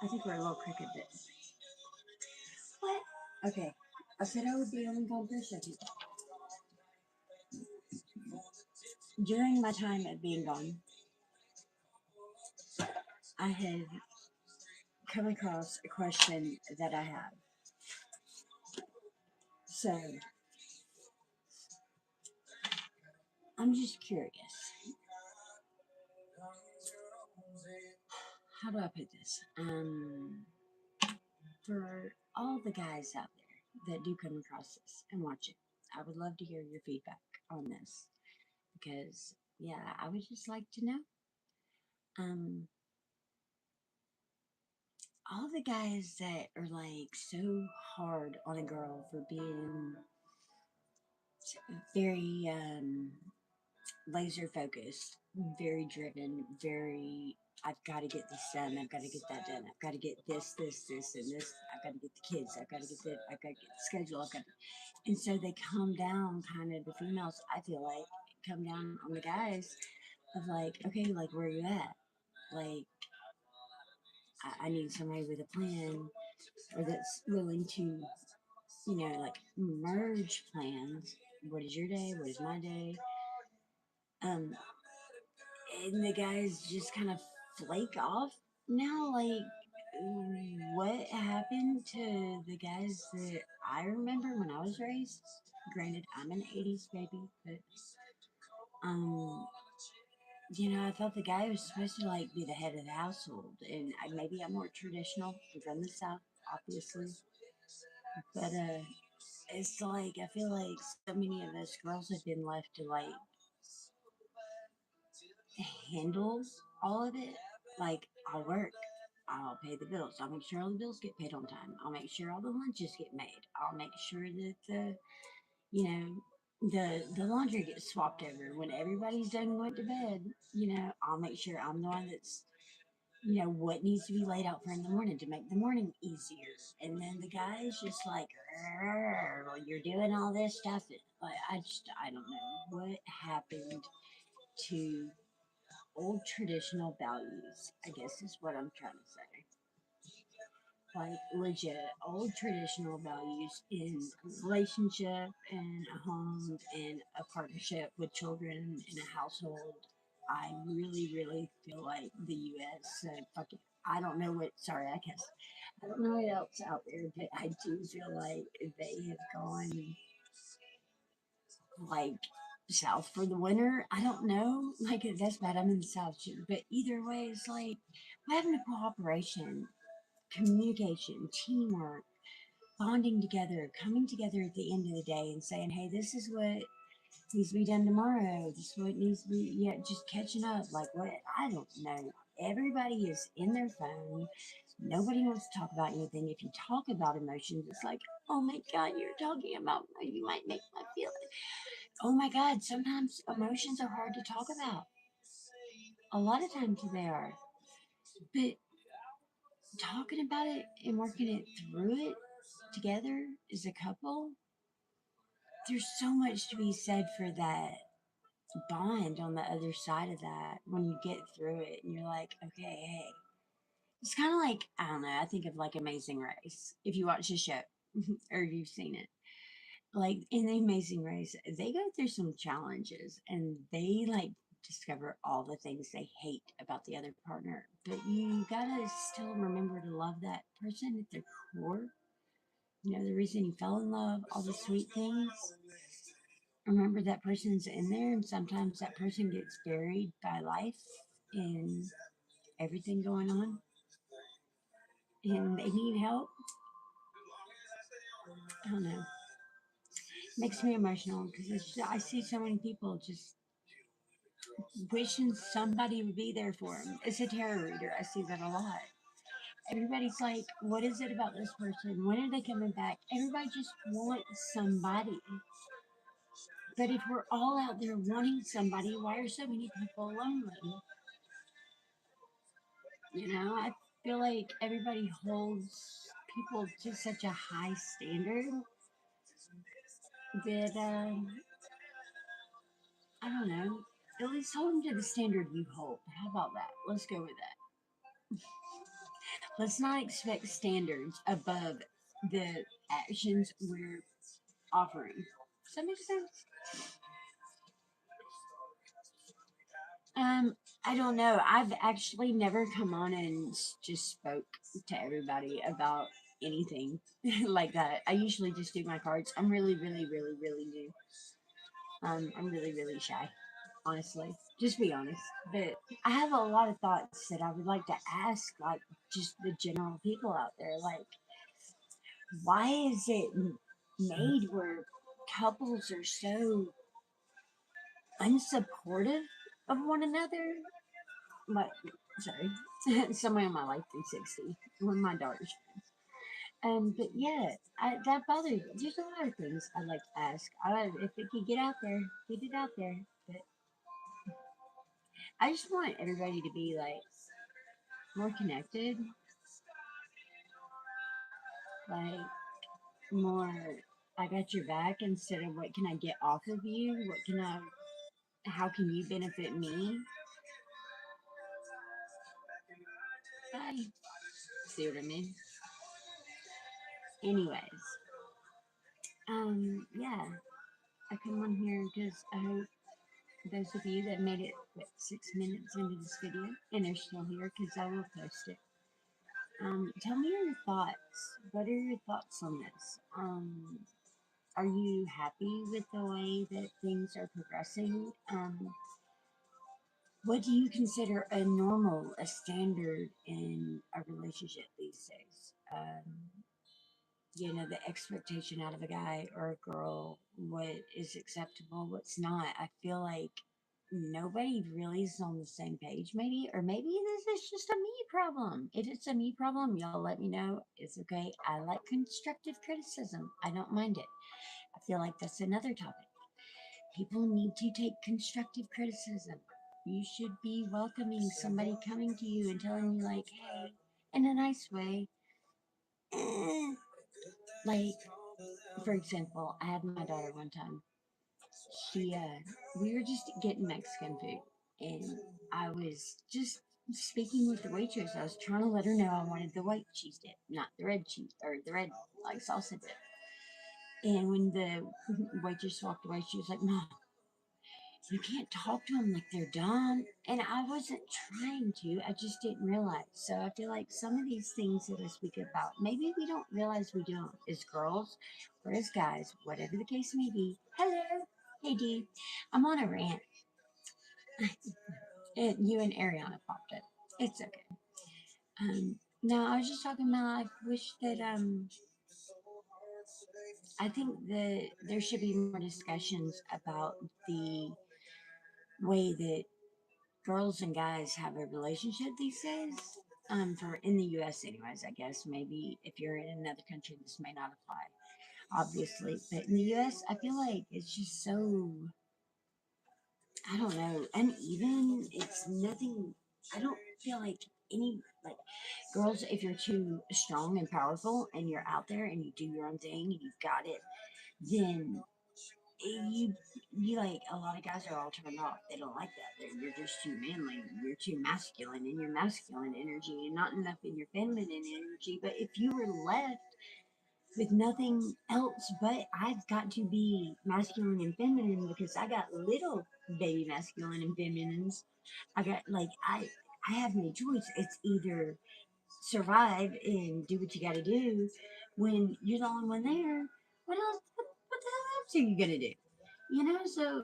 I think we're a little cricket bit. What? Okay. I said I would be only gone for a second. During my time of being gone, I have come across a question that I have. So I'm just curious. How do I put this? For all the guys out there that do come across this and watch it, I would love to hear your feedback on this because, yeah, I would just like to know. Um, all the guys that are like so hard on a girl for being very laser focused, very driven, very. I've got to get this done. I've got to get that done. I've got to get this, and this. I've got to get the kids. I've got to get that. I've got to get the schedule. I've got to, and so they come down, kind of the females. I feel like come down on the guys of like, okay, like where you at? Like I need somebody with a plan or that's willing to, like merge plans. What is your day? What is my day? Um, and the guys just kind of flake off now. Like, what happened to the guys that I remember when I was raised? Granted, I'm an '80s baby, but um, I thought the guy was supposed to like be the head of the household, and maybe I'm more traditional. I'm from the South, obviously, but it's like I feel like so many of us girls have been left to like handle all of it. Like I'll work, I'll pay the bills, I'll make sure all the bills get paid on time, I'll make sure all the lunches get made, I'll make sure that you know the laundry gets swapped over when everybody's done and went to bed. I'll make sure I'm the one that's what needs to be laid out for in the morning to make the morning easier. And then the guy's just like, well, you're doing all this stuff. Like, I don't know what happened to old traditional values, I guess is what I'm trying to say. Like legit old traditional values in a relationship and a home and a partnership with children in a household. I really, really feel like the U.S. said, fuck it. I don't know what, sorry, I guess. I don't know what else out there, but I do feel like they have gone like south for the winter. I don't know. Like that's bad. I'm in the south too. But either way, it's like we're having a cooperation, communication, teamwork, bonding together, coming together at the end of the day and saying, hey, this is what needs to be done tomorrow. This is what needs to be, yeah, just catching up. Like, what? I don't know. Everybody is in their phone. Nobody wants to talk about anything. If you talk about emotions, it's like, oh my God, you're talking about, you might make my feel. Oh my God, sometimes emotions are hard to talk about. A lot of times they are. But talking about it and working it through it together as a couple, there's so much to be said for that bond on the other side of that when you get through it and you're like, okay, hey. It's kind of like, I don't know, I think of like Amazing Race. If you watch the show or if you've seen it, like in the Amazing Race, they go through some challenges and they like discover all the things they hate about the other partner. But you gotta still remember to love that person at their core. The reason you fell in love, all the sweet things. Remember that person's in there, and sometimes that person gets buried by life and everything going on, and they need help. I don't know. Makes me emotional because I see so many people just wishing somebody would be there for them. It's a tarot reader. I see that a lot. Everybody's like, what is it about this person? When are they coming back? Everybody just wants somebody. But if we're all out there wanting somebody, why are so many people lonely? I feel like everybody holds people to such a high standard that, I don't know, at least hold them to the standard you hold. How about that? Let's go with that. Let's not expect standards above the actions we're offering. Does that make sense? Um, I don't know. I've actually never come on and just spoke to everybody about anything like that. I usually just do my cards. I'm really, really, really, really new. I'm really, really shy, honestly. Just be honest. But I have a lot of thoughts that I would like to ask, like, just the general people out there. Like, why is it made where couples are so unsupportive of one another? My, sorry, somebody on my life 360, one of my daughter's friends. But yeah, that bothers me. There's a lot of things I'd like to ask. If it could get out there, get it out there. But I just want everybody to be like more connected, like more. I got your back instead of what can I get off of you? What can I? How can you benefit me? Bye. See what I mean? Anyways, yeah, I come on here because I hope those of you that made it 6 minutes into this video and are still here, because I will post it. Tell me your thoughts. What are your thoughts on this? Are you happy with the way that things are progressing? What do you consider a normal, a standard in a relationship these days? The expectation out of a guy or a girl, what is acceptable, what's not. I feel like nobody really is on the same page, maybe, or maybe this is just a me problem. If it's a me problem, y'all let me know. It's okay. I like constructive criticism, I don't mind it. I feel like that's another topic. People need to take constructive criticism. You should be welcoming somebody coming to you and telling you, like, hey, in a nice way. eh, like, for example, I had my daughter one time. We were just getting Mexican food, and I was just speaking with the waitress. I was trying to let her know I wanted the white cheese dip, not the red cheese or the red like salsa dip. And when the waitress walked away, she was like, "Mom, you can't talk to them like they're dumb." And I wasn't trying to, I just didn't realize. So I feel like some of these things that I speak about, maybe we don't realize we do them as girls or as guys, whatever the case may be. Hello. Hey, D. I'm on a rant. You and Ariana popped it. It's okay. No, I was just talking about, I wish that, I think that there should be more discussions about the way that girls and guys have a relationship these days. For in the U.S. anyways, I guess maybe if you're in another country, this may not apply, obviously. But in the U.S., I feel like it's just so, I don't know, uneven. It's nothing. I don't feel like any, like, girls, if you're too strong and powerful and you're out there and you do your own thing and you've got it, then you you like, a lot of guys are all turned off. They don't like that. You're just too manly. You're too masculine in your masculine energy and not enough in your feminine energy. But if you were left with nothing else but I've got to be masculine and feminine because I got little baby masculine and feminines. I got, like, I have no choice. It's either survive and do what you got to do when you're the only one there. What else? What the hell else are you gonna do? So,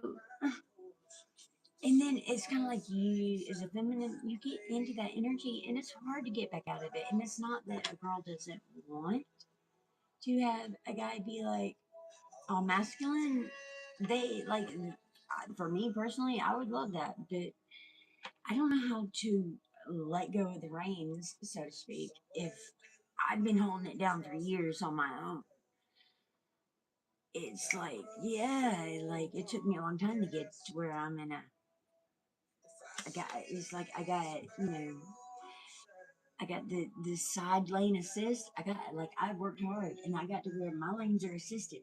and then it's kind of like, you, as a feminine, you get into that energy, and it's hard to get back out of it. And it's not that a girl doesn't want to have a guy be like all masculine. They like, for me personally, I would love that, but I don't know how to let go of the reins, so to speak, if I've been holding it down for years on my own. It's like, yeah, like it took me a long time to get to where I'm in I got, it's like I got the side lane assist. I got, like, I worked hard and I got to where my lanes are assisted.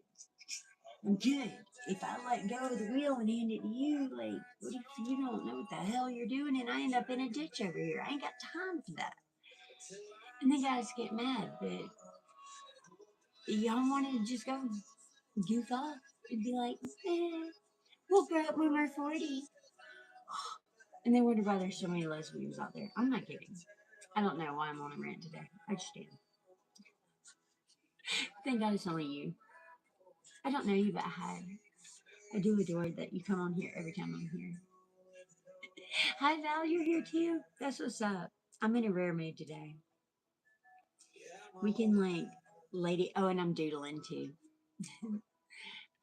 I'm good. If I let go of the wheel and hand it to you, like, what if you don't know what the hell you're doing and I end up in a ditch over here? I ain't got time for that. And the guys get mad, but y'all want to just go goof off and be like, we'll grow up when we're 40. And they wonder why there's so many lesbians out there. I'm not kidding. I don't know why I'm on a rant today. I just am. Thank God it's only you. I don't know you, but I do adore that you come on here every time I'm here. Hi, Val, you're here too. That's what's up. I'm in a rare mood today. We can like, lady. Oh, and I'm doodling too.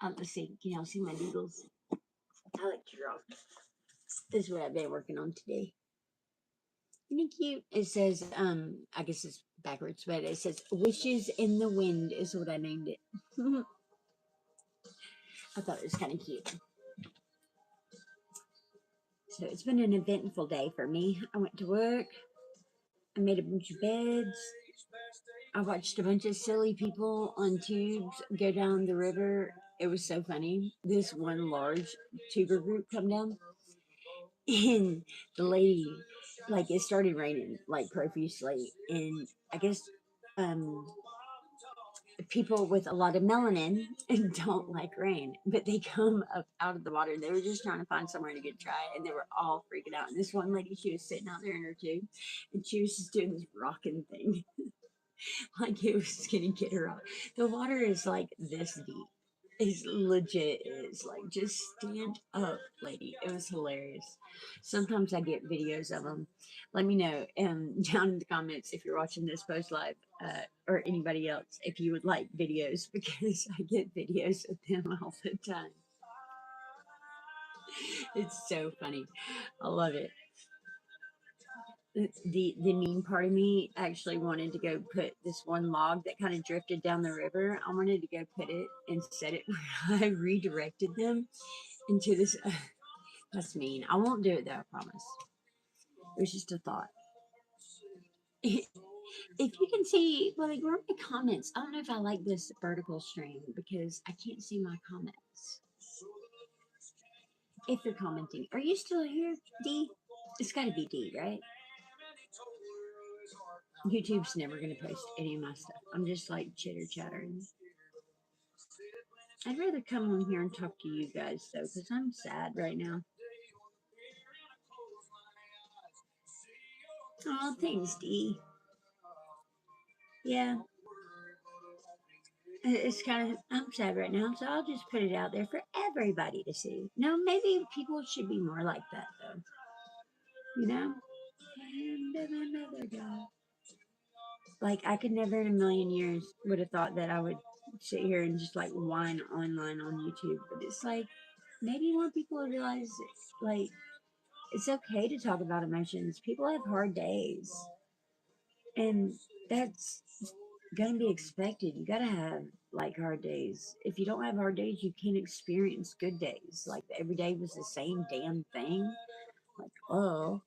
Let's see. Can y'all see my doodles? I like to draw. This is what I've been working on today. Isn't it cute? It says, I guess it's backwards, but it says "Wishes in the Wind" is what I named it. I thought it was kind of cute. So it's been an eventful day for me. I went to work. I made a bunch of beds. I watched a bunch of silly people on tubes go down the river. It was so funny. This one large tuber group come down, and the lady, like, it started raining like profusely, and I guess um people with a lot of melanin and don't like rain, but they come up out of the water. They were just trying to find somewhere to get dry, and they were all freaking out. And this one lady, she was sitting out there in her tube, and she was just doing this rocking thing, like it was gonna get her out. The water is like this deep. It's legit. Is like, just stand up, lady. It was hilarious. Sometimes I get videos of them. Let me know down in the comments if you're watching this post live, or anybody else, if you would like videos, because I get videos of them all the time. It's so funny. I love it. The mean part of me actually wanted to go put this one log that kind of drifted down the river. I wanted to go put it and set it where I redirected them into this. That's mean. I won't do it though, I promise. It was just a thought. If you can see, well, like, where are my comments? I don't know if I like this vertical stream because I can't see my comments. If you're commenting, are you still here, D? It's got to be D, right? YouTube's never going to post any of my stuff. I'm just like chitter chattering. I'd rather come on here and talk to you guys though, because I'm sad right now. Oh, thanks, D. Yeah, it's kind of, I'm sad right now, so I'll just put it out there for everybody to see. No, maybe people should be more like that though. You know? And of another guy. Like, I could never in a million years would have thought that I would sit here and just like whine online on YouTube. But it's like, maybe more people realize, like, it's okay to talk about emotions. People have hard days, and that's gonna be expected. You gotta have like hard days. If you don't have hard days, you can't experience good days. Like, every day was the same damn thing. Like, oh,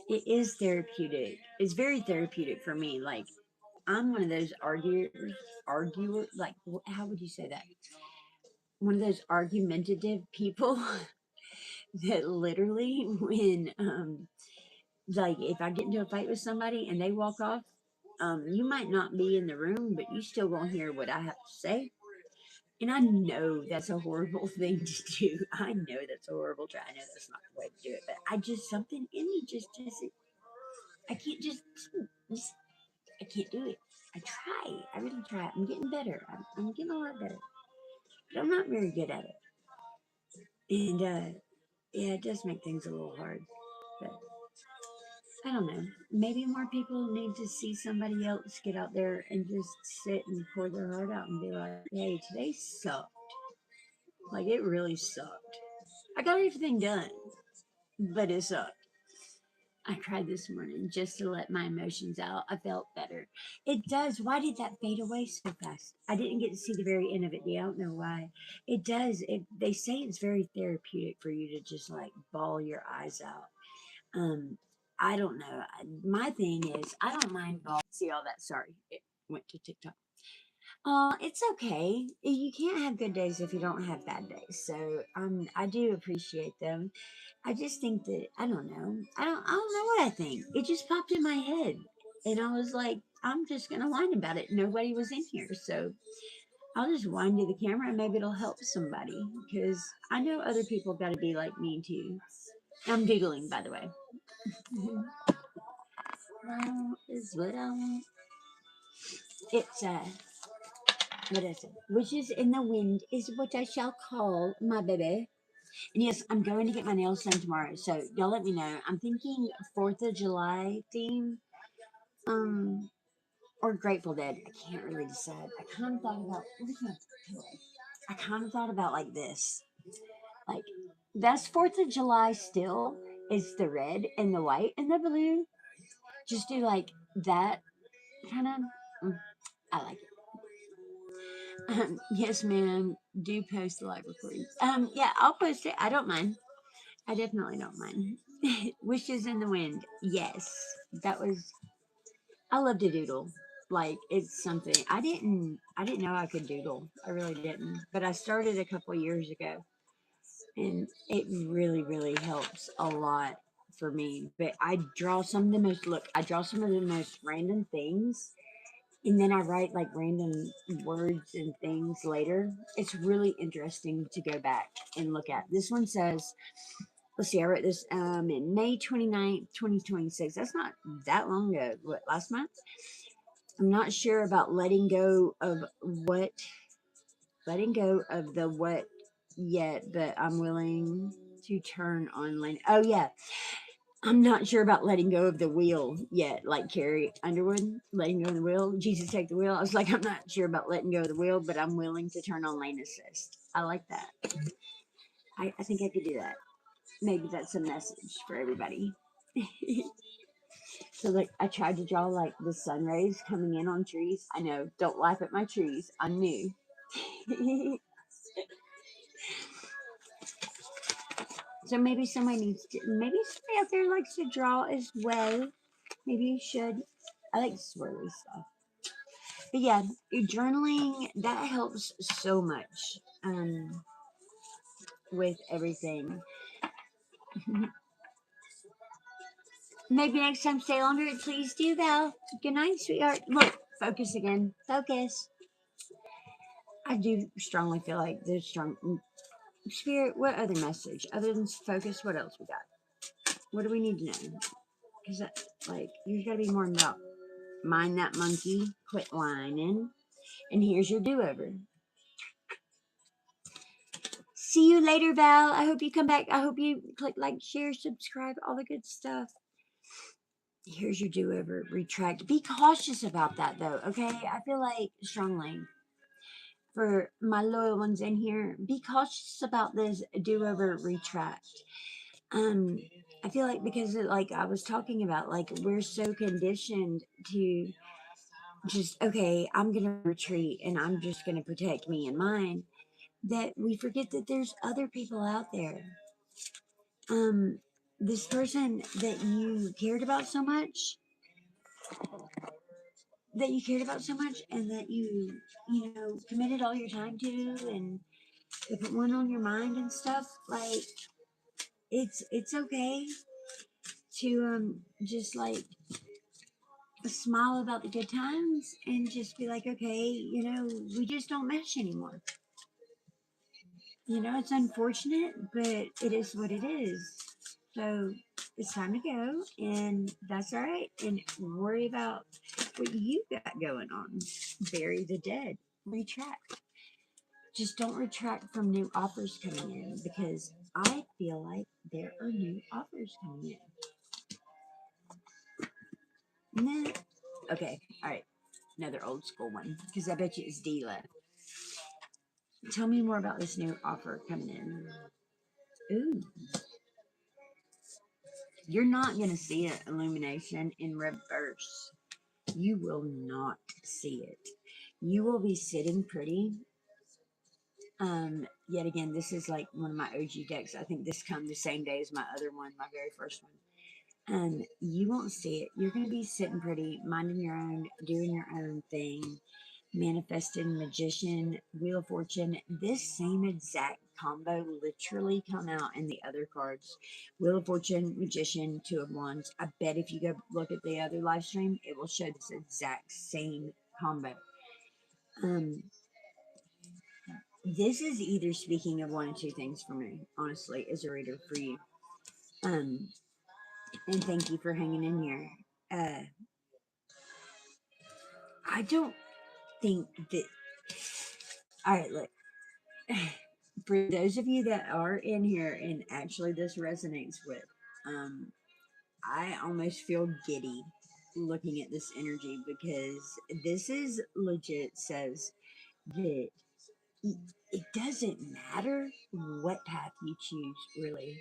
it is therapeutic. It's very therapeutic for me. Like, I'm one of those arguer. Like, how would you say that? One of those argumentative people that literally, when like, if I get into a fight with somebody and they walk off, you might not be in the room, but you still gonna hear what I have to say. And I know that's a horrible thing to do. I know that's a horrible try. I know that's not the way to do it, but I just, something in me just doesn't. I can't just I can't do it. I try. I really try. I'm getting better. I'm getting a lot better, but I'm not very good at it. And yeah, it does make things a little hard. But I don't know. Maybe more people need to see somebody else get out there and just sit and pour their heart out and be like, "Hey, today sucked. Like, it really sucked. I got everything done, but it sucked." I cried this morning just to let my emotions out. I felt better. It does. Why did that fade away so fast? I didn't get to see the very end of it. Yeah, I don't know why. It does. They say it's very therapeutic for you to just like bawl your eyes out. Um, I don't know. My thing is, I don't mind ball. See all that? Sorry, it went to TikTok. It's okay. You can't have good days if you don't have bad days. So I do appreciate them. I just think that, I don't know. I don't know what I think. It just popped in my head. And I was like, I'm just going to whine about it. Nobody was in here. So I'll just whine to the camera and maybe it'll help somebody. Because I know other people got to be like me too. I'm doodling, by the way. Now is what I want. It's what is it? Wishes in the wind is what I shall call my baby. And yes, I'm going to get my nails done tomorrow. So y'all let me know. I'm thinking 4th of July theme. Um, or Grateful Dead. I can't really decide. I kind of thought about. Where's my pillow? I kind of thought about like this. Like that's 4th of July still. It's the red and the white and the blue. Just do like that kind of. I like it. Yes, ma'am. Do post the live recordings. Yeah, I'll post it. I don't mind. I definitely don't mind. Wishes in the wind. Yes, that was. I love to doodle. Like it's something I didn't know I could doodle. I really didn't. But I started a couple years ago, and it really helps a lot for me. But I draw some of the most look. I draw some of the most random things, and then I write like random words and things later. It's really interesting to go back and look at. This one says, let's see, I wrote this in May 29th, 2026. That's not that long ago. What, last month? I'm not sure about letting go of the what yet, but I'm willing to turn on lane. Oh, yeah. I'm not sure about letting go of the wheel yet, like Carrie Underwood, letting go of the wheel. Jesus, take the wheel. I was like, I'm not sure about letting go of the wheel, but I'm willing to turn on lane assist. I like that. I think I could do that. Maybe that's a message for everybody. So like I tried to draw like the sun rays coming in on trees. I know, don't laugh at my trees. I'm new. So maybe maybe somebody out there likes to draw as well. Maybe you should. I like swirly stuff. But yeah, journaling that helps so much with everything. Maybe next time stay longer. Please do, Val. Good night, sweetheart. Look, focus again. Focus. I do strongly feel like there's strong spirit. What other message other than focus? What else we got? What do we need to know? Because like there's got to be more about mind that monkey, quit whining, and here's your do-over. See you later, Val. I hope you come back. I hope you click like, share, subscribe, all the good stuff. Here's your do-over. Retract. Be cautious about that, though. Okay, I feel like strongly for my loyal ones in here. Be cautious about this do-over retract. Um, I feel like because like I was talking about, like we're so conditioned to just okay, I'm gonna retreat and I'm just gonna protect me and mine, that we forget that there's other people out there. Um, this person that you cared about so much, and that you know committed all your time to, and they put one on your mind and stuff. Like it's okay to just like smile about the good times and just be like, okay, you know, we just don't mesh anymore. You know, it's unfortunate, but it is what it is. So it's time to go, and that's all right. And worry about what you got going on. Bury the dead. Retract. Just don't retract from new offers coming in because I feel like there are new offers coming in. Nah. Okay, all right. Another old school one because I bet you it's D left. Tell me more about this new offer coming in. Ooh, you're not going to see it, illumination in reverse. You will not see it. You will be sitting pretty. Yet again, this is like one of my OG decks. I think this come the same day as my other one, my very first one. You won't see it. You're going to be sitting pretty, minding your own, doing your own thing, manifesting magician, wheel of fortune, this same exact combo literally come out in the other cards. Wheel of Fortune, Magician, Two of Wands. I bet if you go look at the other live stream, it will show this exact same combo. Um, this is either speaking of one or two things for me, honestly, as a reader for you. Um, and thank you for hanging in here. I don't think that. All right, look. For those of you that are in here and actually this resonates with, um, I almost feel giddy looking at this energy because this is legit says that it doesn't matter what path you choose, really.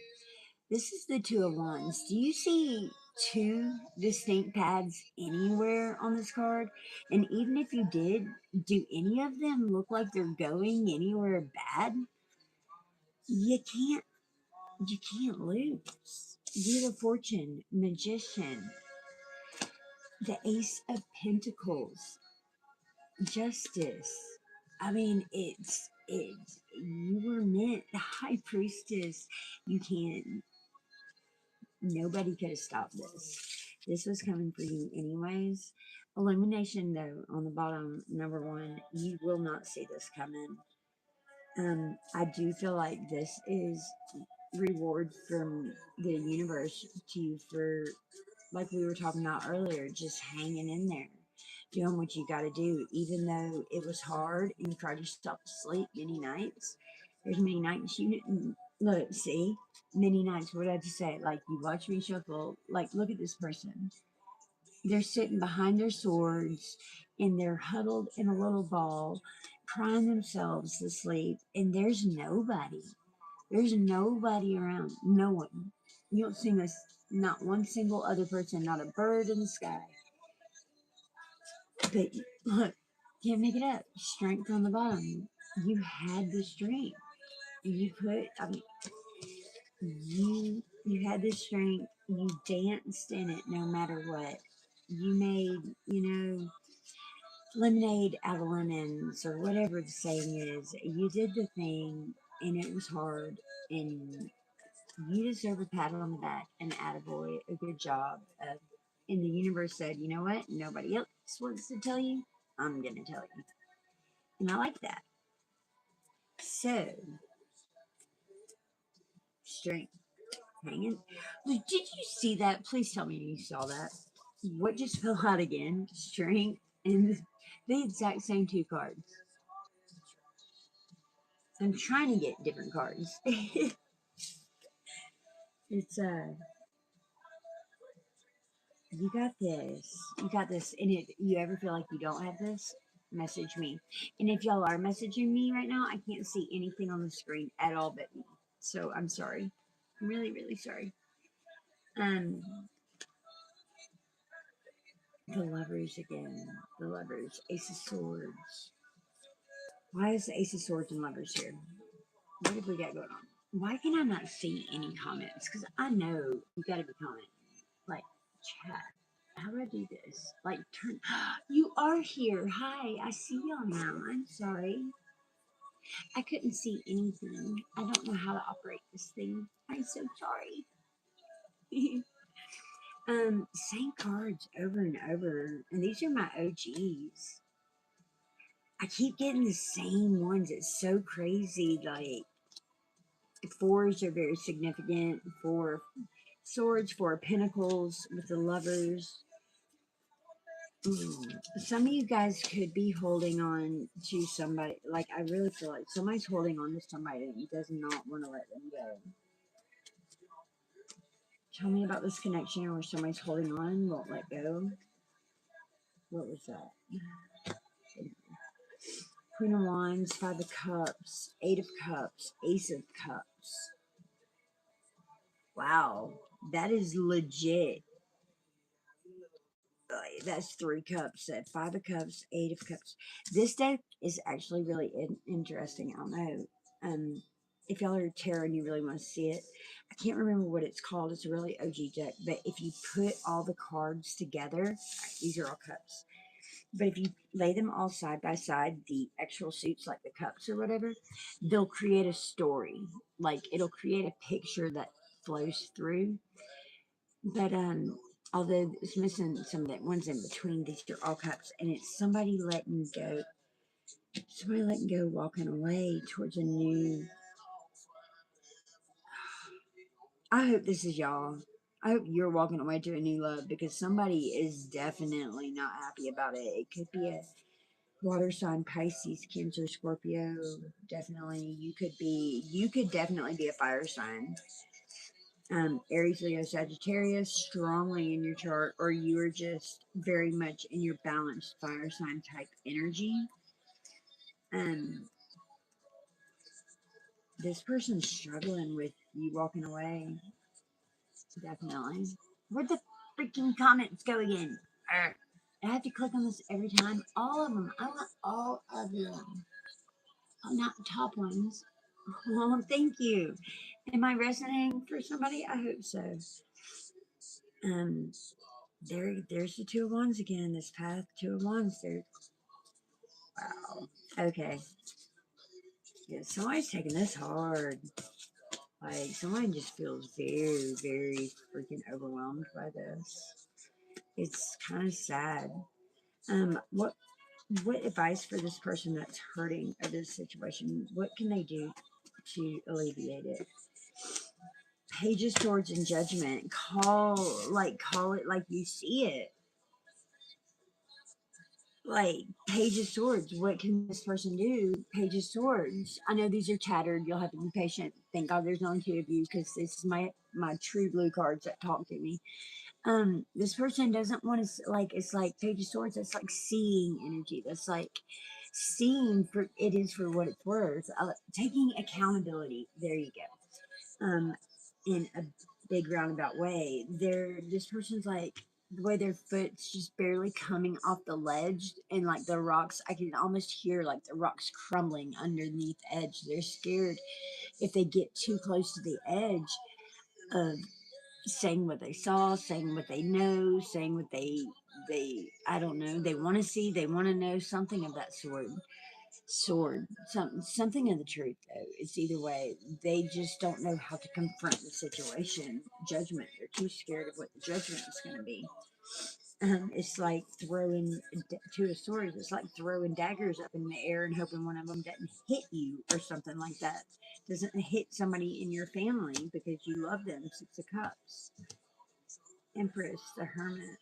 This is the Two of Wands. Do you see two distinct paths anywhere on this card? And even if you did, do any of them look like they're going anywhere bad? You can't you can't lose. Wheel of Fortune, Magician, the Ace of Pentacles, Justice. I mean, it's you were meant the High Priestess. You can't. Nobody could have stopped this. This was coming for you anyways. Illumination though on the bottom, number one, you will not see this coming. I do feel like this is reward from the universe to you for, like we were talking about earlier, just hanging in there, doing what you got to do, even though it was hard and you cried yourself to sleep many nights. There's many nights you didn't look, see, many nights. What did I just say? Like you watch me shuffle. Like look at this person. They're sitting behind their swords and they're huddled in a little ball, crying themselves to sleep, and there's nobody. There's nobody around. No one. You don't see us, not one single other person, not a bird in the sky. But look, can't make it up. Strength on the bottom. You had the strength. You put, I mean, you had the strength. You danced in it no matter what. You made, lemonade out of lemons or whatever the saying is. You did the thing and it was hard and you deserve a pat on the back, an attaboy, a good job. And the universe said, you know what? Nobody else wants to tell you. I'm going to tell you. And I like that. So, strength. Hanging. Did you see that? Please tell me you saw that. What just fell out again? Strength and the exact same two cards. I'm trying to get different cards. It's you got this. You got this. And if you ever feel like you don't have this, message me. And if y'all are messaging me right now, I can't see anything on the screen at all but me. So I'm sorry. I'm really, really sorry. Um, the lovers again. The lovers. Ace of Swords. Why is the Ace of Swords and lovers here? What have we got going on? Why can I not see any comments? Because I know you got to be commenting. Like, chat. How do I do this? Like, turn. You are here. Hi, I see y'all now. I'm sorry. I couldn't see anything. I don't know how to operate this thing. I'm so sorry. Same cards over and over. And these are my OGs. I keep getting the same ones. It's so crazy. Like, fours are very significant. Four swords, four pentacles with the lovers. Some of you guys could be holding on to somebody. Like, I really feel like somebody's holding on to somebody and does not want to let them go. Tell me about this connection where somebody's holding on, won't let go. What was that? Queen of Wands, Five of Cups, Eight of Cups, Ace of Cups. Wow, that is legit. That's three cups. That Five of Cups, Eight of Cups. This deck is actually really interesting. I don't know if y'all are tarot and you really want to see it. I can't remember what it's called. It's a really OG deck. But if you put all the cards together, these are all cups. But if you lay them all side by side, the actual suits, like the cups or whatever, they'll create a story. Like it'll create a picture that flows through. But although it's missing some of the ones in between, these are all cups, and it's somebody letting go, walking away towards a new. I hope this is y'all. I hope you're walking away to a new love because somebody is definitely not happy about it. It could be a water sign, Pisces, Cancer, Scorpio. Definitely, you could definitely be a fire sign. Aries, Leo, Sagittarius, strongly in your chart, or you are just very much in your balanced fire sign type energy. Um, this person's struggling with you walking away. Definitely. Where'd the freaking comments go again? Arr. I have to click on this every time. All of them. I want all of them. Oh, not the top ones. Oh, thank you. Am I resonating for somebody? I hope so. Um, there's the two of wands again. This path, two of wands. There. Wow. Okay. Yeah, somebody's taking this hard. Like someone just feels very, very freaking overwhelmed by this. It's kind of sad. What advice for this person that's hurting of this situation? What can they do to alleviate it? Page of Swords and Judgment. Call it like you see it. Like Page of Swords. What can this person do? Page of Swords. I know these are tattered. You'll have to be patient. Thank God there's only two of you because this is my true blue cards that talk to me. This person doesn't want to like, it's like Page of Swords. That's like seeing energy. That's like seeing for it is for what it's worth. Taking accountability. There you go. In a big roundabout way. This person's like the way their foot's just barely coming off the ledge, and like the rocks, I can almost hear like the rocks crumbling underneath the edge. They're scared if they get too close to the edge of saying what they saw, saying what they know, saying what they I don't know, they want to see, they want to know, something of that something of the truth. Though it's either way, they just don't know how to confront the situation. Judgment, they're too scared of what the judgment is going to be. It's like throwing two of swords. It's like throwing daggers up in the air and hoping one of them doesn't hit you or something like that. Doesn't hit somebody in your family because you love them. Six of Cups, Empress, the Hermit,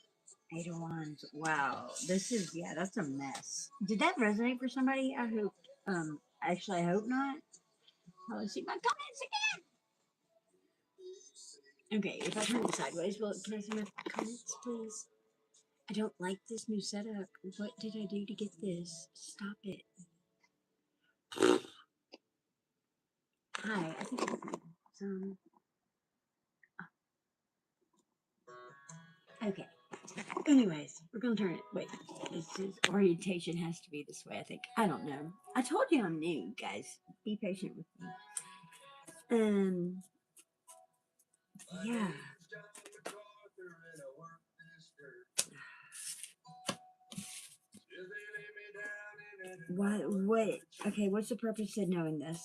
Eight of Wands. Wow, this is, yeah, that's a mess. Did that resonate for somebody? I hope. Actually, I hope not. Oh, let's see my comments again. Okay, if I turn it sideways, well, can I see my comments, please? I don't like this new setup. What did I do to get this? Stop it. Hi, I think some. Okay. Anyways, we're gonna turn it. Wait, this is orientation has to be this way. I think. I don't know. I told you I'm new, guys. Be patient with me. Um. Yeah. What? Okay. What's the purpose of knowing this?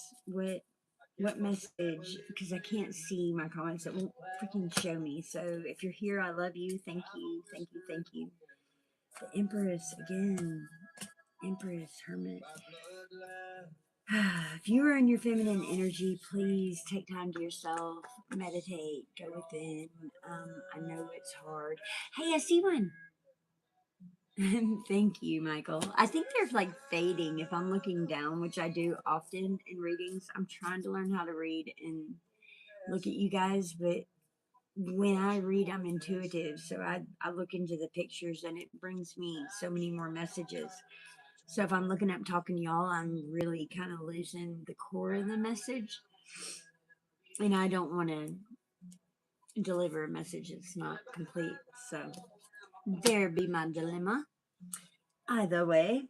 What message? Because I can't see my comments. It won't freaking show me. So if you're here, I love you. Thank you. Thank you. Thank you. The Empress again. Empress, Hermit. If you are in your feminine energy, please take time to yourself, meditate, go within. I know it's hard. Hey, I see one. Thank you, Michael. I think they're like fading if I'm looking down, which I do often in readings. I'm trying to learn how to read and look at you guys, but when I read, I'm intuitive. So I look into the pictures and it brings me so many more messages. So if I'm looking up talking to y'all, I'm really kind of losing the core of the message. And I don't want to deliver a message that's not complete. So there be my dilemma. Either way,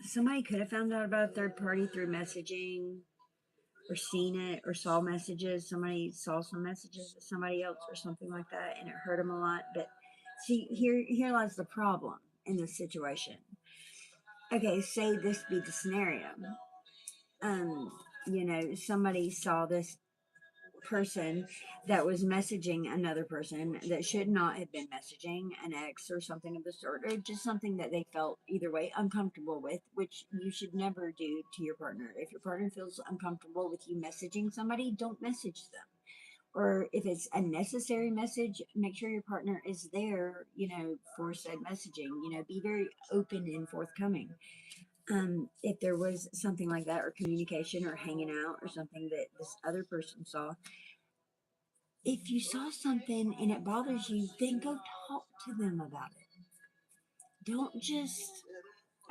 somebody could have found out about a third party through messaging, or seen it or saw messages. Somebody saw some messages of somebody else or something like that, and it hurt them a lot. But see, here lies the problem in this situation. Okay, say this be the scenario. Um, somebody saw this person that was messaging another person that should not have been messaging an ex or something of the sort, or just something that they felt either way uncomfortable with, which you should never do to your partner. If your partner feels uncomfortable with you messaging somebody, don't message them. Or if it's a necessary message, make sure your partner is there, for said messaging. Be very open and forthcoming. If there was something like that, or communication, or hanging out, or something that this other person saw, if you saw something and it bothers you, then go talk to them about it. Don't just,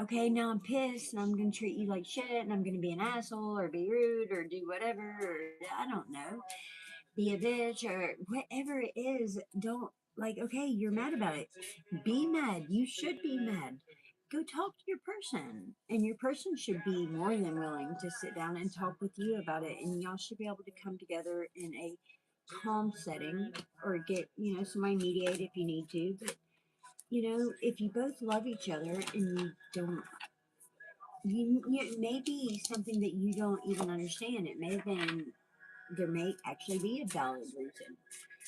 okay, now I'm pissed and I'm going to treat you like shit and I'm going to be an asshole or be rude or do whatever, or I don't know, be a bitch or whatever it is. Don't, like, okay, you're mad about it. Be mad. You should be mad. Go talk to your person, and your person should be more than willing to sit down and talk with you about it, and y'all should be able to come together in a calm setting, or get, somebody mediate if you need to. But, if you both love each other and you don't, it may be something that you don't even understand. It may have been, there may actually be a valid reason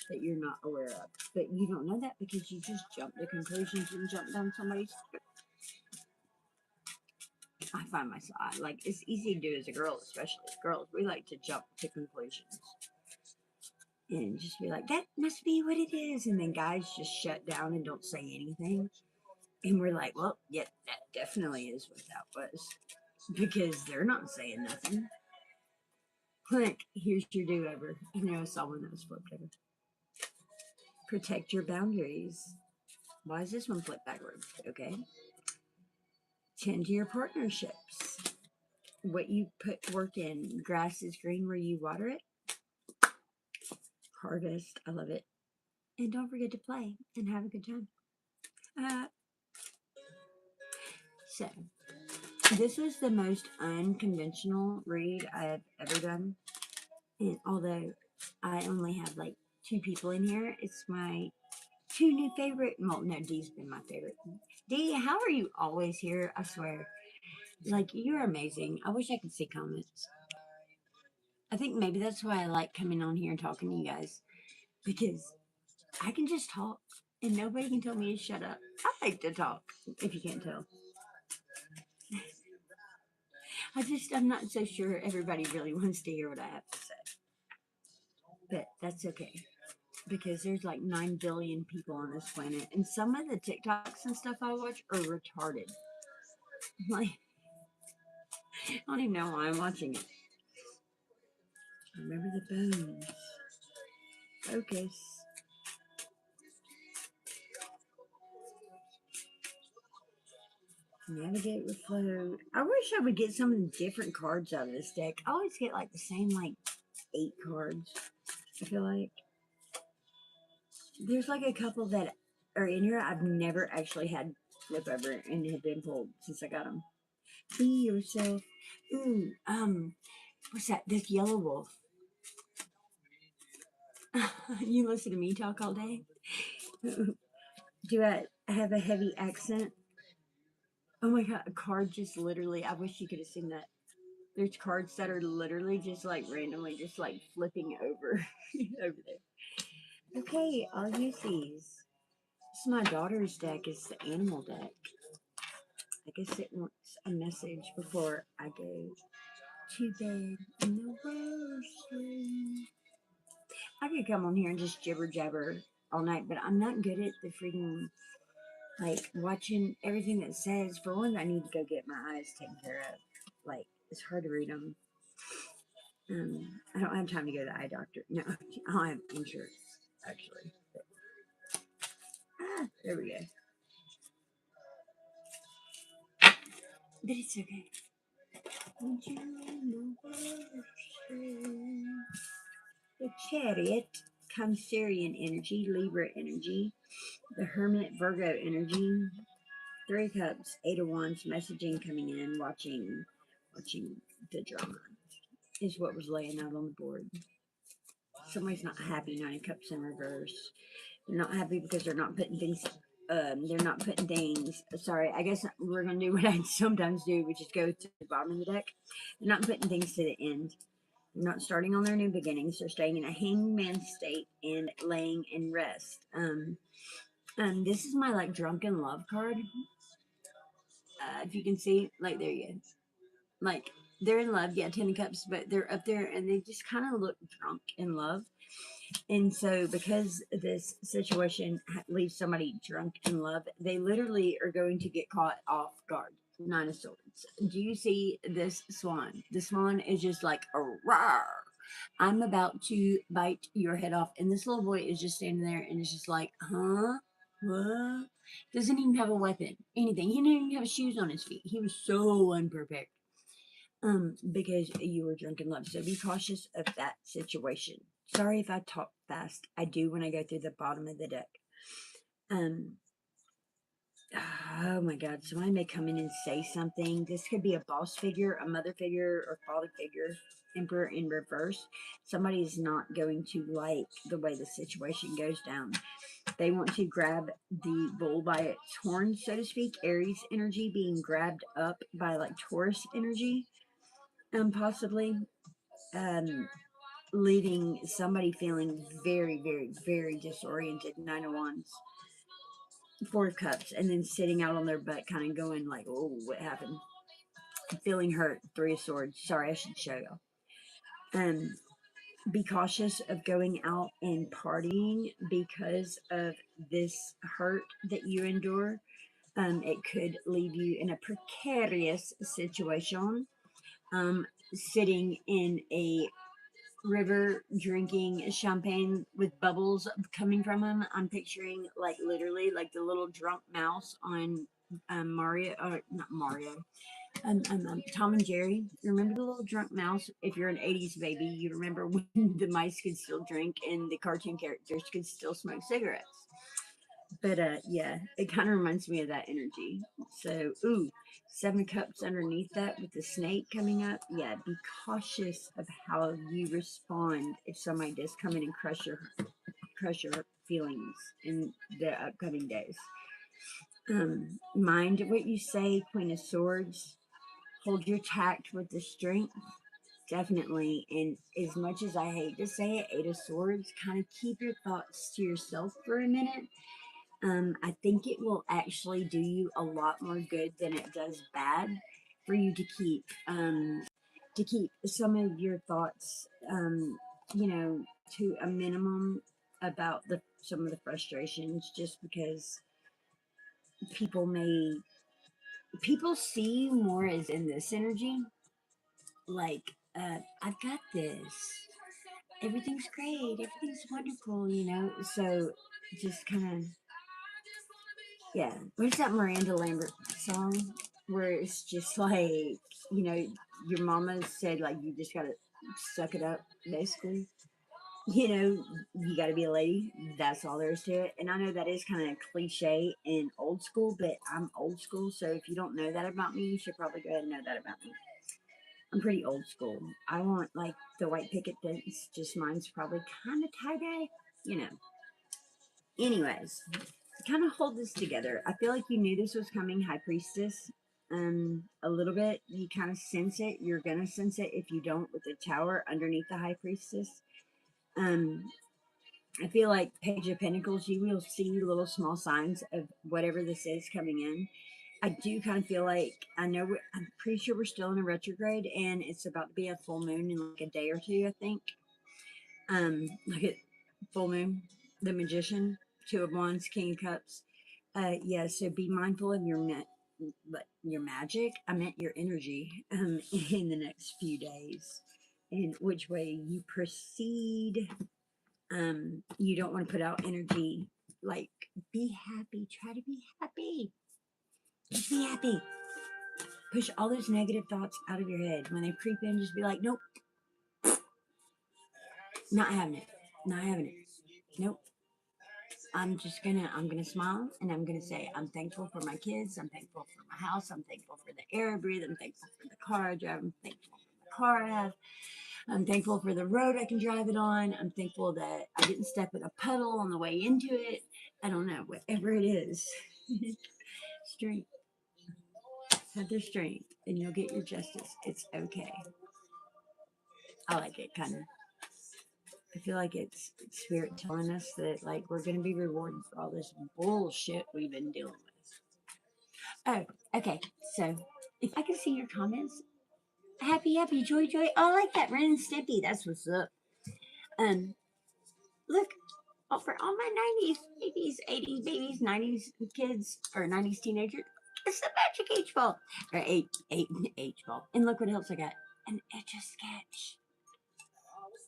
that you're not aware of, but you don't know that because you just jump to conclusions and jump down somebody's throat. I find myself, like, it's easy to do as a girl, especially as girls. We like to jump to conclusions and just be like, that must be what it is. And then guys just shut down and don't say anything. And we're like, well, yeah, that definitely is what that was. Because they're not saying nothing. Click, here's your do over. I know I saw one that was flipped over. Protect your boundaries. Why is this one flipped backwards? Okay. Tend to your partnerships. What you put work in. Grass is green where you water it. Harvest. I love it. And don't forget to play and have a good time. Uh, so, this was the most unconventional read I have ever done. And although I only have like 2 people in here, it's my 2 new favorite. Well, no, Dee's been my favorite. Dee, how are you always here? I swear. Like, you're amazing. I wish I could see comments. I think maybe that's why I like coming on here and talking to you guys. Because I can just talk and nobody can tell me to shut up. I like to talk, if you can't tell. I'm not so sure everybody really wants to hear what I have to say. But that's okay. Because there's like 9 billion people on this planet. And some of the TikToks and stuff I watch are retarded. Like, I don't even know why I'm watching it. Remember the bones. Focus. Navigate with flow. I wish I would get some of the different cards out of this deck. I always get like the same, like, 8 cards. I feel like there's like a couple that are in here I've never actually had flip over and have been pulled since I got them. Be yourself. Ooh, what's that? This yellow wolf. You listen to me talk all day? Do I have a heavy accent? Oh my god, a card just literally, I wish you could have seen that. There's cards that are literally just like randomly just like flipping over over there. Okay, I'll use these. This is my daughter's deck. It's the animal deck. I guess it wants a message before I go to bed in the worst. I could come on here and just jibber jabber all night, but I'm not good at the freaking, like, watching everything that says. For one, I need to go get my eyes taken care of. Like, it's hard to read them. I don't have time to go to the eye doctor. No, I have insurance, actually. But, there we go. But it's okay. The Chariot, Cancerian energy, Libra energy, the Hermit, Virgo energy, 3 Cups, 8 of Wands, messaging coming in, watching the drama. is what was laying out on the board. Somebody's not happy. Nine of Cups in reverse. They're not happy because they're not putting things. They're not putting things. Sorry, I guess we're gonna do what I sometimes do, which is go to the bottom of the deck. They're not putting things to the end. They're not starting on their new beginnings. They're staying in a hangman state and laying in rest. This is my like drunken love card. If you can see, like there you go. Like they're in love, yeah, 10 of Cups, but they're up there and they just kind of look drunk in love. And so, because this situation leaves somebody drunk in love, they literally are going to get caught off guard. Nine of Swords. Do you see this swan? The swan is just like a roar. I'm about to bite your head off. And this little boy is just standing there and it's just like, huh? What? Doesn't even have a weapon, anything. He didn't even have shoes on his feet. He was so unprepared. Because you were drunk in love. So be cautious of that situation. Sorry if I talk fast. I do when I go through the bottom of the deck. Um, oh my God. Somebody may come in and say something. This could be a boss figure, a mother figure, or father figure. Emperor in reverse. Somebody is not going to like the way the situation goes down. They want to grab the bull by its horn, so to speak. Aries energy being grabbed up by like Taurus energy. Possibly. Um, Leaving somebody feeling very, very, very disoriented. Nine of Wands, 4 of Cups, and then sitting out on their butt, kind of going like, "Oh, what happened?" Feeling hurt. 3 of Swords. Sorry, I should show you. Be cautious of going out and partying because of this hurt that you endure. It could leave you in a precarious situation. Sitting in a river drinking champagne with bubbles coming from him. I'm picturing like literally like the little drunk mouse on Mario, or not Mario, Tom and Jerry. Remember the little drunk mouse? If you're an 80s baby, you remember when the mice could still drink and the cartoon characters could still smoke cigarettes. But yeah, it kind of reminds me of that energy. So, ooh, 7 of Cups underneath that with the snake coming up. Yeah, be cautious of how you respond if somebody does come in and crush your feelings in the upcoming days. Mind what you say, Queen of Swords. Hold your tact with the strength. Definitely. And as much as I hate to say it, 8 of Swords, kind of keep your thoughts to yourself for a minute. I think it will actually do you a lot more good than it does bad for you to keep some of your thoughts, you know, to a minimum about the some of the frustrations, just because people may people see you more as in this energy, like I've got this, everything's great, everything's wonderful, so just kind of, yeah. What's that Miranda Lambert song where it's just like, you know, your mama said, like, you just gotta suck it up, basically. You gotta be a lady. That's all there is to it. And I know that is kind of cliche and old school, but I'm old school. So if you don't know that about me, you should probably go ahead and know that about me. I'm pretty old school. I want, like, the white picket fence, just mine's probably kind of tie dye, you know. Anyways, kind of hold this together. I feel like you knew this was coming, High Priestess. A little bit. You kind of sense it. You're gonna sense it if you don't with the Tower underneath the High Priestess. Um, I feel like Page of Pentacles. You will see little small signs of whatever this is coming in. I do kind of feel like I'm pretty sure we're still in a retrograde, and it's about to be a full moon in like a day or two. I think. Look at full moon, the Magician, 2 of Wands, King of Cups. Yeah, so be mindful of your magic. I meant your energy in the next few days, and which way you proceed. You don't want to put out energy. Like, be happy. Try to be happy. Just be happy. Push all those negative thoughts out of your head. When they creep in, just be like, nope, not having it. Not having it. Nope. I'm gonna smile and I'm gonna say I'm thankful for my kids, I'm thankful for my house, I'm thankful for the air I breathe, I'm thankful for the car I drive, I'm thankful for the car I have. I'm thankful for the road I can drive it on. I'm thankful that I didn't step in a puddle on the way into it. I don't know, whatever it is. Strength. Have their strength, and you'll get your justice. It's okay. I like it, kind of. I feel like it's spirit telling us that like we're gonna be rewarded for all this bullshit we've been dealing with. Oh, okay. So if I can see your comments, happy, happy, joy, joy. Oh, I like that, Ren and Stimpy. That's what's up. Um, look, for all my 90s babies, 80s babies, 90s kids, or 90s teenagers, it's the magic H ball. Or eight H ball. And look what else I got. An Etch a Sketch.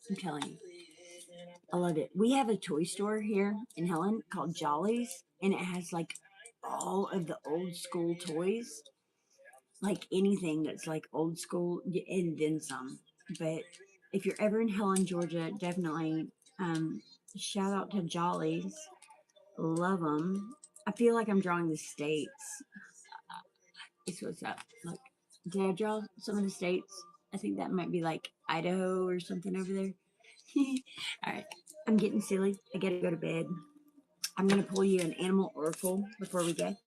I'm telling you. I love it. We have a toy store here in Helen called Jolly's, and it has like all of the old school toys, like anything that's like old school, and then some. But if you're ever in Helen, Georgia, definitely shout out to Jolly's. Love them. I feel like I'm drawing the states. It's what's up. Look, did I draw some of the states? I think that might be like Idaho or something over there. All right, I'm getting silly. I gotta go to bed. I'm gonna pull you an animal oracle before we go.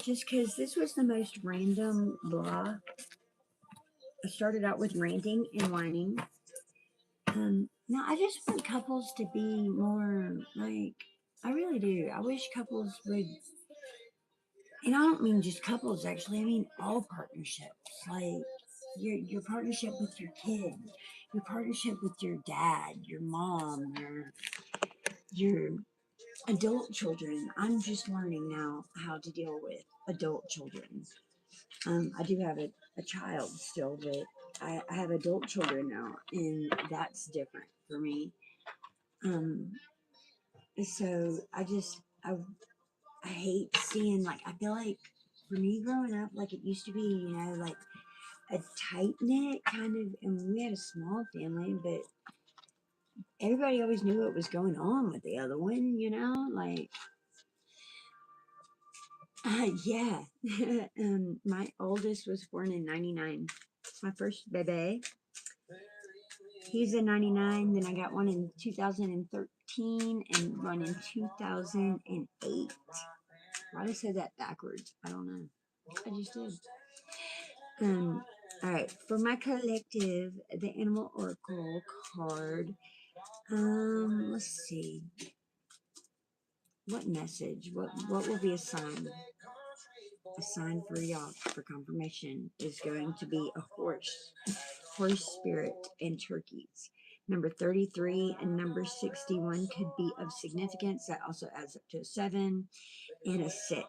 Just because this was the most random blah. I started out with ranting and whining. Now I just want couples to be more like, I really do. I wish couples would, and I don't mean just couples actually. I mean all partnerships. Like your partnership with your kid, your partnership with your dad, your mom, your adult children. I'm just learning now how to deal with adult children. I do have a child still, but I have adult children now, and that's different for me. Um, so I hate seeing, like, I feel like for me growing up, like it used to be, like a tight knit kind of, and we had a small family, but everybody always knew what was going on with the other one, like, yeah. My oldest was born in 99. My first baby. He's in 99. Then I got one in 2013 and one in 2008. Why did I say that backwards? I don't know. I just did. All right. For my collective, the Animal Oracle card. Let's see. What message? What will be a sign? A sign for y'all for confirmation is going to be a horse spirit, and turkeys. Number 33 and number 61 could be of significance. That also adds up to a 7 and a 6.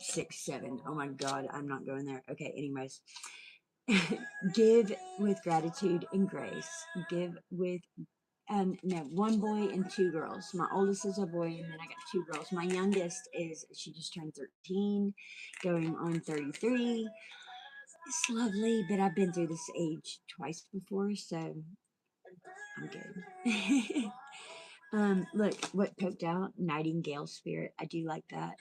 6, 7. Oh my God, I'm not going there. Okay, anyways. Give with gratitude and grace. Give with no, one boy and two girls. My oldest is a boy, and then I got two girls. My youngest she just turned 13, going on 33. It's lovely, but I've been through this age twice before, so I'm good. Look, what poked out, Nightingale spirit. I do like that.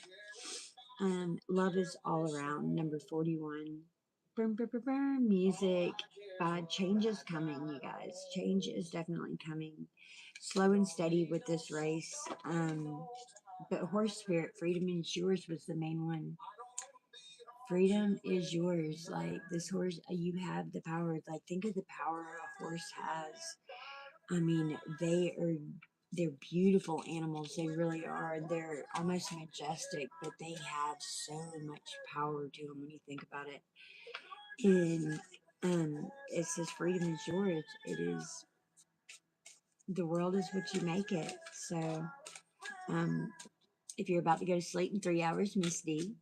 Love is all around, number 41. Music. Change is coming, you guys. Change is definitely coming. Slow and steady with this race. But horse spirit, freedom is yours was the main one. Freedom is yours. Like this horse, you have the power. Like think of the power a horse has. I mean, they're beautiful animals. They really are. They're almost majestic, but they have so much power to them when you think about it. And it says freedom is yours. It is, the world is what you make it. So um, if you're about to go to sleep in 3 hours, Miss D,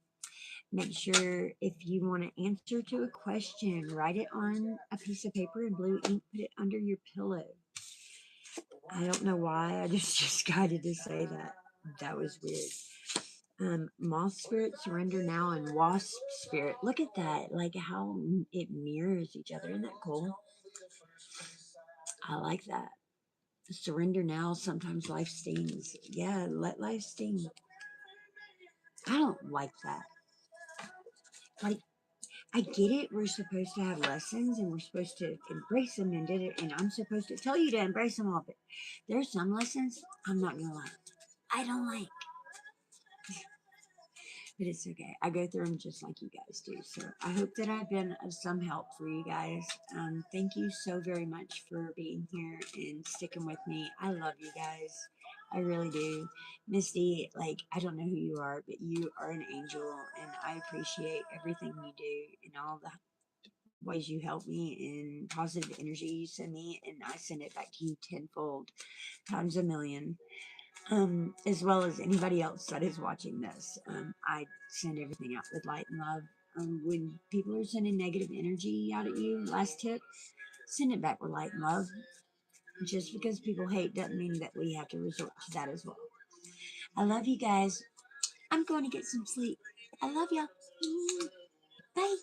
make sure if you want to answer to a question, write it on a piece of paper in blue ink, put it under your pillow. I don't know why. I just guided to say that. That was weird. Moth spirit, surrender now, and wasp spirit. Look at that. Like how it mirrors each other. Isn't that cool? I like that. Surrender now. Sometimes life stings. Yeah, let life sting. I don't like that. Like, I get it. We're supposed to have lessons and we're supposed to embrace them and did it. And I'm supposed to tell you to embrace them all. But there's some lessons I'm not going to like. I don't like. But it's okay. I go through them just like you guys do. So I hope that I've been of some help for you guys. Thank you so very much for being here and sticking with me. I love you guys. I really do. Misty, like, I don't know who you are, but you are an angel, and I appreciate everything you do and all the ways you help me and positive energy you send me, and I send it back to you tenfold, times a million, as well as anybody else that is watching this. I send everything out with light and love. When people are sending negative energy out at you, last tip, send it back with light and love. Just because people hate doesn't mean that we have to resort to that as well. I love you guys. I'm going to get some sleep. I love y'all. Bye.